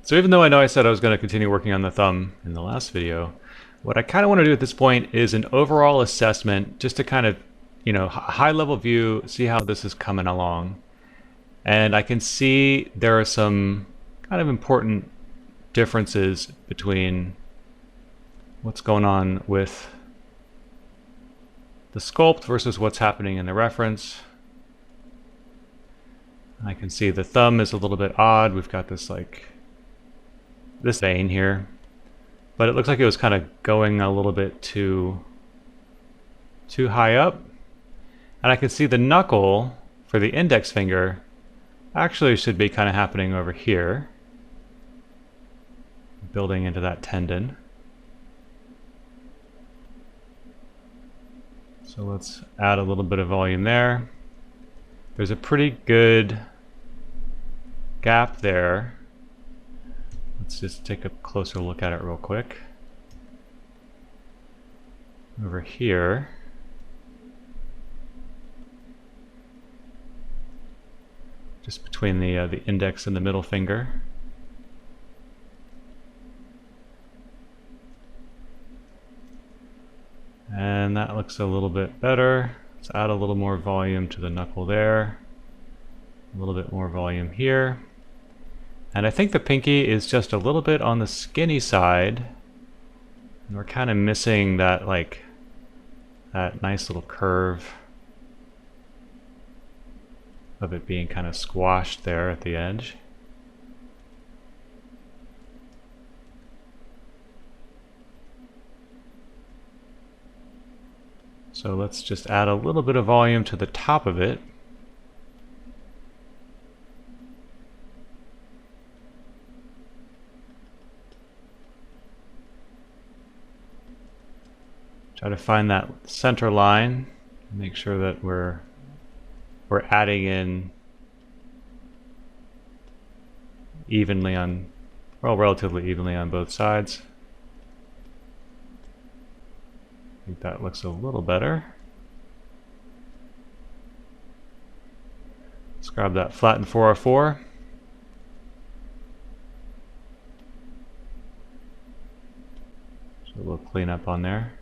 So even though I know I said I was going to continue working on the thumb in the last video, what I kind of want to do at this point is an overall assessment, just to kind of, high level view, see how this is coming along. And I can see there are some kind of important differences between what's going on with the sculpt versus what's happening in the reference. I can see the thumb is a little bit odd. We've got this this vein here, but it looks like it was kind of going a little bit too high up. And I can see the knuckle for the index finger actually should be kind of happening over here, building into that tendon. So let's add a little bit of volume there. There's a pretty good gap there. Let's just take a closer look at it real quick. Over here. Just between the index and the middle finger. And that looks a little bit better. Let's add a little more volume to the knuckle there. A little bit more volume here. And I think the pinky is just a little bit on the skinny side. And we're kind of missing that that nice little curve of it being kind of squashed there at the edge. So let's just add a little bit of volume to the top of it. Try to find that center line, make sure that we're adding in evenly on, well, relatively evenly on both sides. I think that looks a little better. Let's grab that flatten 404. So a little cleanup on there.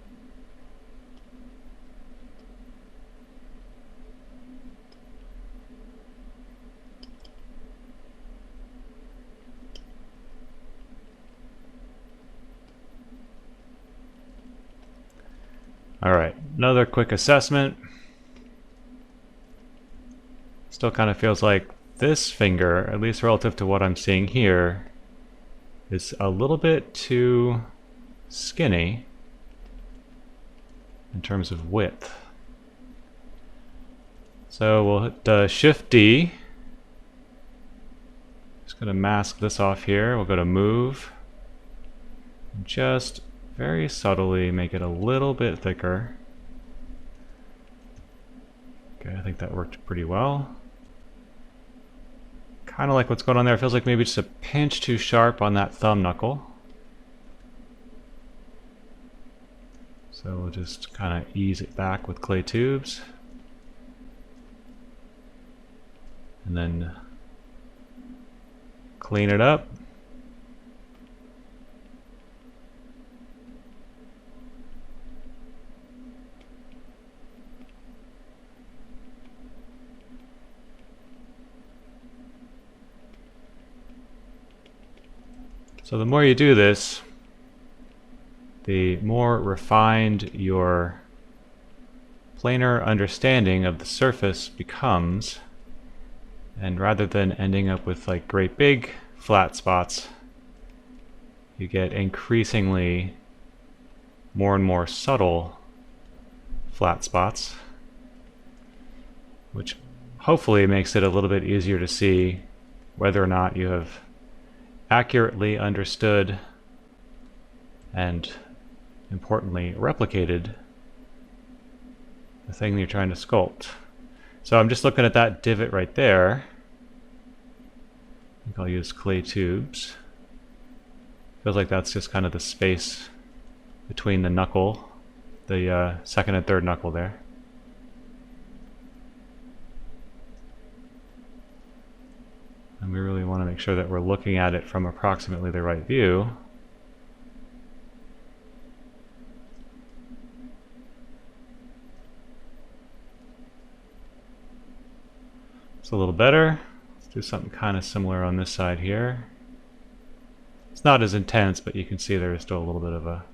Alright, another quick assessment. Still kind of feels like this finger, at least relative to what I'm seeing here, is a little bit too skinny in terms of width. So we'll hit Shift D. Just going to mask this off here. We'll go to Move. And just very subtly make it a little bit thicker. Okay, I think that worked pretty well. Kind of like what's going on there. It feels like maybe just a pinch too sharp on that thumb knuckle. So we'll just kind of ease it back with clay tubes. And then clean it up. So the more you do this, the more refined your planar understanding of the surface becomes, and rather than ending up with like great big flat spots, you get increasingly more and more subtle flat spots, which hopefully makes it a little bit easier to see whether or not you have accurately understood and importantly replicated the thing that you're trying to sculpt. So I'm just looking at that divot right there. I think I'll use clay tubes. Feels like that's just kind of the space between the knuckle, the second and third knuckle there. And we really want to make sure that we're looking at it from approximately the right view. It's a little better. Let's do something kind of similar on this side here. It's not as intense, but you can see there is still a little bit of a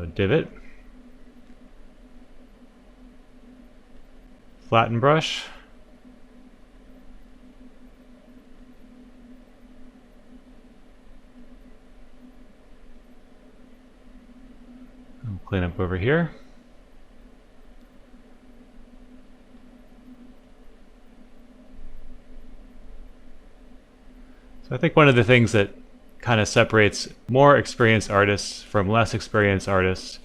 divot. Flatten brush. I'll clean up over here. So I think one of the things that kind of separates more experienced artists from less experienced artists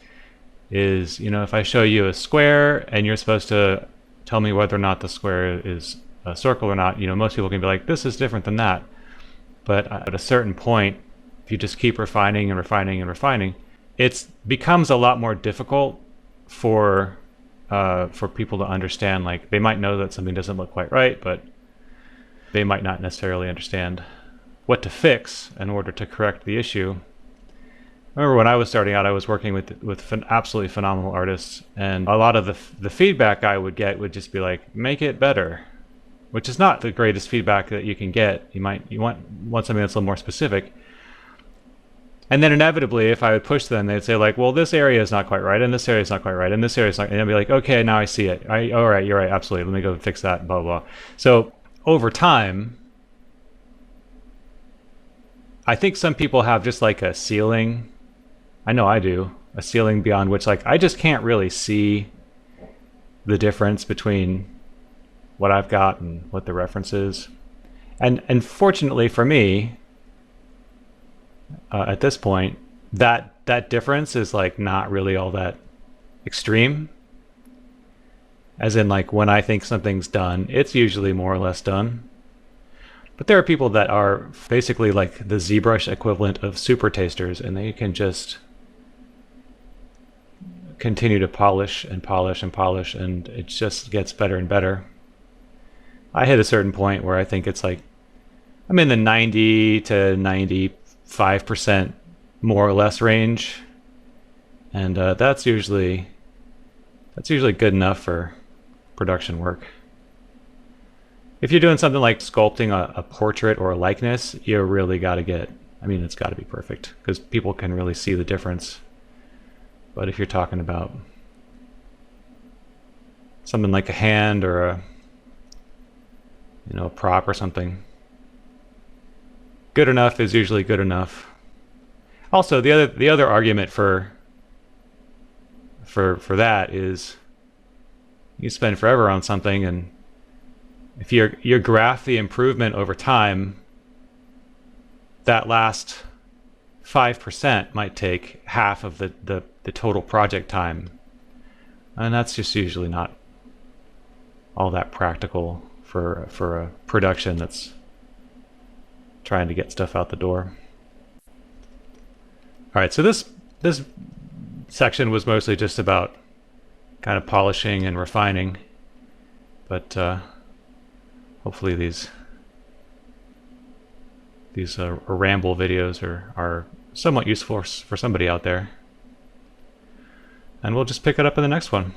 is, you know, if I show you a square and you're supposed to tell me whether or not the square is a circle or not, you know, most people can be like, this is different than that. But at a certain point, if you just keep refining and refining and refining, it becomes a lot more difficult for people to understand. Like, they might know that something doesn't look quite right, but they might not necessarily understand what to fix in order to correct the issue. I remember when I was starting out, I was working with absolutely phenomenal artists, and a lot of the feedback I would get would just be like, make it better, which is not the greatest feedback that you can get. You want something that's a little more specific. And then inevitably, if I would push them, they'd say like, well, this area is not quite right, and this area is not quite right, and this area is not, and I'd be like, okay, now I see it. All right, you're right, absolutely. Let me go fix that, blah, blah, blah. So over time, I think some people have just like a ceiling. I know I do. A ceiling beyond which, like, I just can't really see the difference between what I've got and what the reference is. And fortunately for me, at this point, that difference is like not really all that extreme. As in, like, when I think something's done, it's usually more or less done. But there are people that are basically like the Zbrush equivalent of super tasters, and they can just continue to polish and polish and polish, and it just gets better and better. I hit a certain point where I think it's like I'm in the 90 to 95% more or less range, and that's usually good enough for production work. If you're doing something like sculpting a portrait or a likeness, you really got to get, I mean, it's got to be perfect because people can really see the difference. But if you're talking about something like a hand or a, you know, a prop or something, good enough is usually good enough. Also, the other argument for that is you spend forever on something, and if you graph the improvement over time, that last 5% might take half of the total project time. And that's just usually not all that practical for a production that's trying to get stuff out the door. All right, so this section was mostly just about kind of polishing and refining, but hopefully these ramble videos are somewhat useful for somebody out there. And we'll just pick it up in the next one.